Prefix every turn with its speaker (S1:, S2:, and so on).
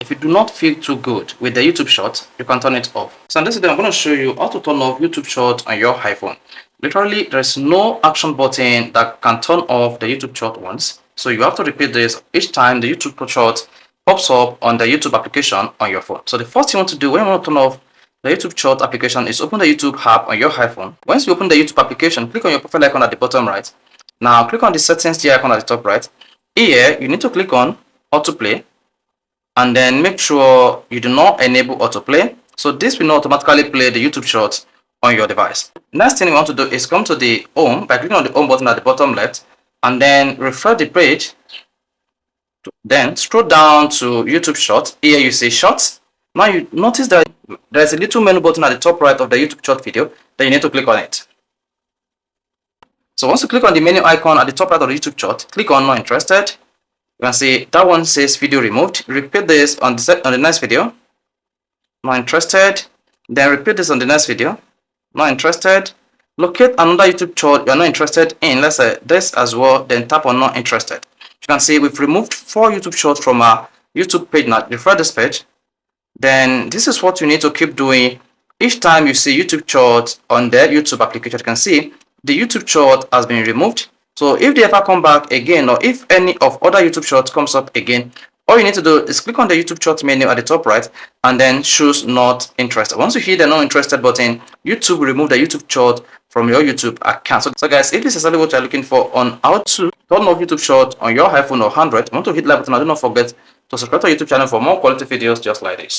S1: If you do not feel too good with the YouTube short, you can turn it off. So in this video, I'm going to show you how to turn off YouTube short on your iPhone. Literally, there's no action button that can turn off the YouTube short once. So you have to repeat this each time the YouTube short pops up on the YouTube application on your phone. So the first thing you want to do when you want to turn off the YouTube short application is open the YouTube app on your iPhone. Once you open the YouTube application, click on your profile icon at the bottom right. Now click on the settings icon at the top right. Here, you need to click on autoplay, and then make sure you do not enable autoplay, so this will not automatically play the YouTube shorts on your device. Next thing you want to do is come to the home by clicking on the home button at the bottom left, and then refresh the page. Then scroll down to YouTube shorts. Here you see shorts. Now you notice that there's a little menu button at the top right of the YouTube short video. Then you need to click on it. So once you click on the menu icon at the top right of the YouTube short, click on not interested. You can see that one says video removed. Repeat this on the next video. Not interested. Then repeat this on the next video. Not interested. Locate another YouTube short you're not interested in. Let's say this as well. Then tap on not interested. You can see we've removed 4 YouTube shorts from our YouTube page. Now refresh this page. Then this is what you need to keep doing each time you see YouTube shorts on the YouTube application. You can see the YouTube short has been removed. So if they ever come back again, or if any of other YouTube shorts comes up again, all you need to do is click on the YouTube short menu at the top right and then choose not interested. Once you hit the not interested button, YouTube will remove the YouTube short from your YouTube account. So guys, if this is exactly what you're looking for on how to turn off YouTube short on your iPhone or Android, you want to hit like button and do not forget to subscribe to our YouTube channel for more quality videos just like this.